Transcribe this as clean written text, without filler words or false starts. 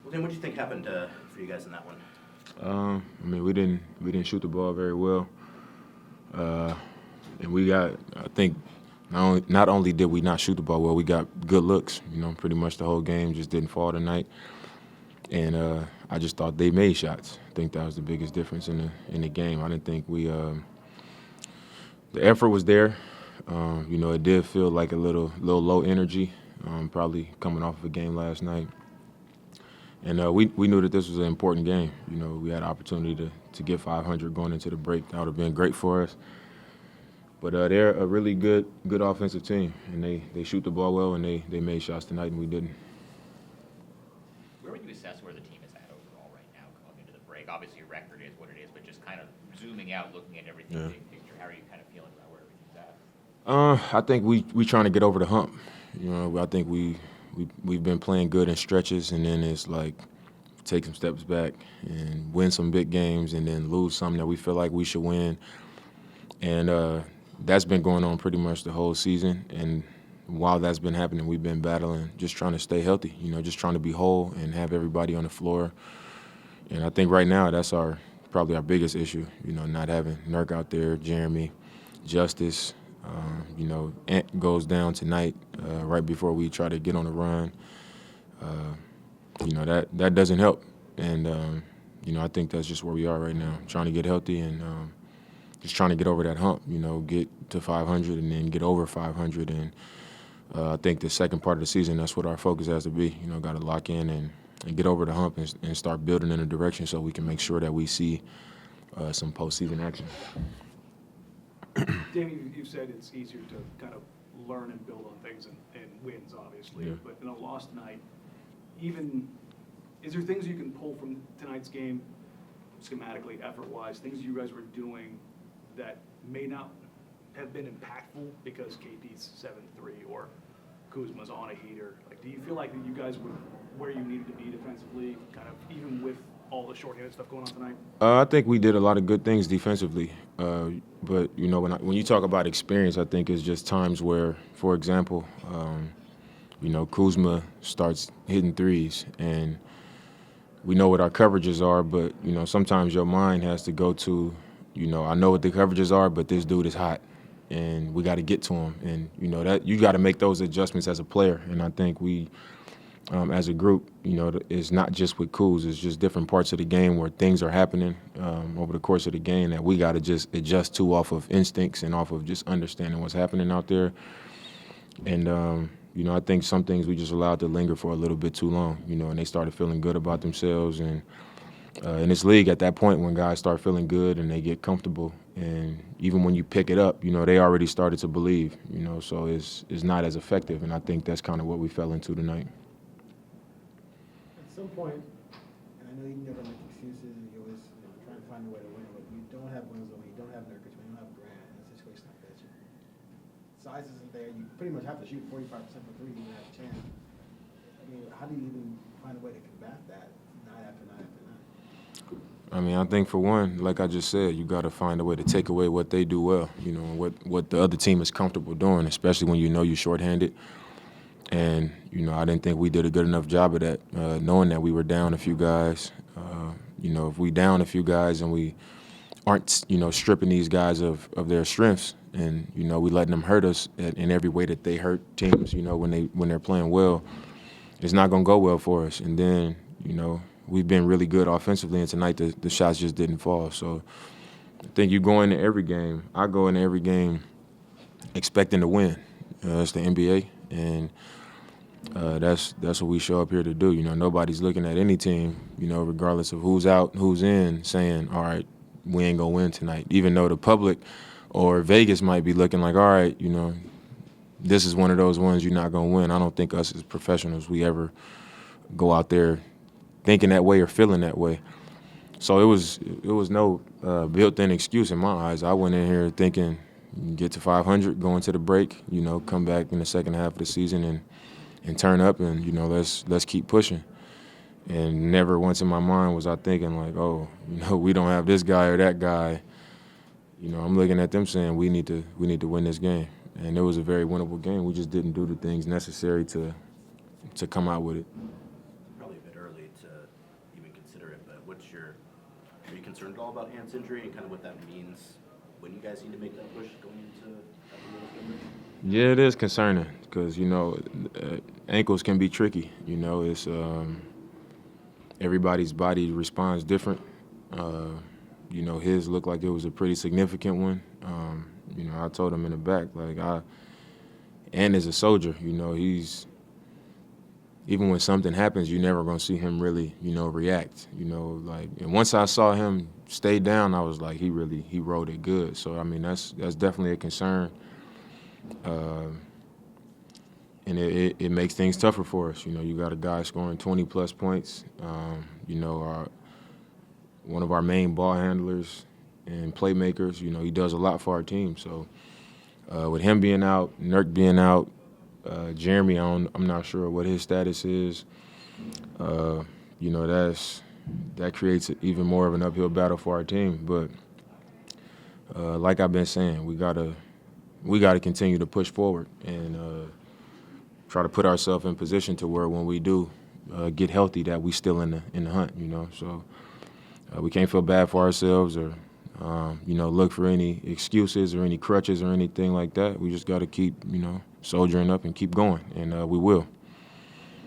Well, Tim, what do you think happened for you guys in that one? I mean, we didn't shoot the ball very well, and we got. I think not only did we not shoot the ball well, we got good looks. Pretty much the whole game just didn't fall tonight, and I just thought they made shots. I think that was the biggest difference in the game. I didn't think the effort was there. It did feel like a little low energy, probably coming off of a game last night. And we knew that this was an important game. We had an opportunity to get 500 going into the break. That would have been great for us. But they're a really good offensive team, and they shoot the ball well, and they made shots tonight, and we didn't. Where would you assess where the team is at overall right now going into the break? Obviously, your record is what it is, but just kind of zooming out, looking at everything big picture, how are you kind of feeling about where everything's at? I think we trying to get over the hump. I think we've been playing good in stretches, and then it's like take some steps back and win some big games, and then lose some that we feel like we should win. And that's been going on pretty much the whole season. And while that's been happening, we've been battling, just trying to stay healthy. Just trying to be whole and have everybody on the floor. And I think right now that's probably our biggest issue. Not having Nurk out there, Jeremy, Justice. Ant goes down tonight right before we try to get on the run. That doesn't help. And, I think that's just where we are right now, trying to get healthy and just trying to get over that hump, get to 500 and then get over 500. And I think the second part of the season, that's what our focus has to be. Got to lock in and get over the hump and start building in a direction so we can make sure that we see some postseason action. Damian, you've said it's easier to kind of learn and build on things and wins, obviously. Yeah. But in a loss tonight, is there things you can pull from tonight's game, schematically, effort-wise, things you guys were doing that may not have been impactful because KP's 7-3 or Kuzma's on a heater? Like, do you feel like that you guys were where you needed to be defensively, kind of even with all the shorthanded stuff going on tonight? I think we did a lot of good things defensively. But, when you talk about experience, I think it's just times where, for example, Kuzma starts hitting threes, and we know what our coverages are, but, sometimes your mind has to go to, I know what the coverages are, but this dude is hot, and we got to get to him. And, that you got to make those adjustments as a player. And I think we, as a group, it's not just with Kuz, it's just different parts of the game where things are happening over the course of the game that we got to just adjust to off of instincts and off of just understanding what's happening out there. And, I think some things we just allowed to linger for a little bit too long, and they started feeling good about themselves. And in this league, at that point, when guys start feeling good and they get comfortable, and even when you pick it up, they already started to believe, so it's not as effective. And I think that's kind of what we fell into tonight. At some point, and I know you never make excuses and you always try and find a way to win, but you don't have Winslow, you don't have Nurkic, you don't have Grant in a situation like that. Size isn't there. You pretty much have to shoot 45% for three to even have a chance. I mean, how do you even find a way to combat that night after night after night? I mean, I think for one, like I just said, you got to find a way to take away what they do well, what the other team is comfortable doing, especially when you're shorthanded. And, I didn't think we did a good enough job of that, knowing that we were down a few guys. If we down a few guys and we aren't, stripping these guys of their strengths and, we letting them hurt us in every way that they hurt teams, when they're playing well, it's not going to go well for us. And then, we've been really good offensively, and tonight the shots just didn't fall. So I think you go into every game. I go into every game expecting to win. It's the NBA, and that's what we show up here to do. Nobody's looking at any team, regardless of who's out, who's in, saying, all right, we ain't going to win tonight. Even though the public or Vegas might be looking like, all right, this is one of those ones you're not going to win. I don't think us as professionals, we ever go out there thinking that way or feeling that way. So it was no built-in excuse in my eyes. I went in here thinking get to 500, go into the break, come back in the second half of the season and turn up and, let's keep pushing. And never once in my mind was I thinking like, oh, we don't have this guy or that guy. I'm looking at them saying we need to win this game. And it was a very winnable game. We just didn't do the things necessary to come out with it. Probably a bit early to consider it, but are you concerned at all about Ant's injury and kind of what that means when you guys need to make that push going into November? Yeah, it is concerning because, ankles can be tricky. It's everybody's body responds different. His looked like it was a pretty significant one. I told him in the back, and as a soldier, he's, even when something happens, you're never going to see him really, react, and once I saw him stay down, I was like, he rode it good. So, that's definitely a concern. And it makes things tougher for us. You got a guy scoring 20-plus points. One of our main ball handlers and playmakers, he does a lot for our team. So with him being out, Nurk being out, Jeremy, I'm not sure what his status is. That creates even more of an uphill battle for our team. But like I've been saying, we gotta continue to push forward and try to put ourselves in position to where when we do get healthy, that we still in the hunt. So we can't feel bad for ourselves or look for any excuses or any crutches or anything like that. We just got to keep soldiering up and keep going, and we will.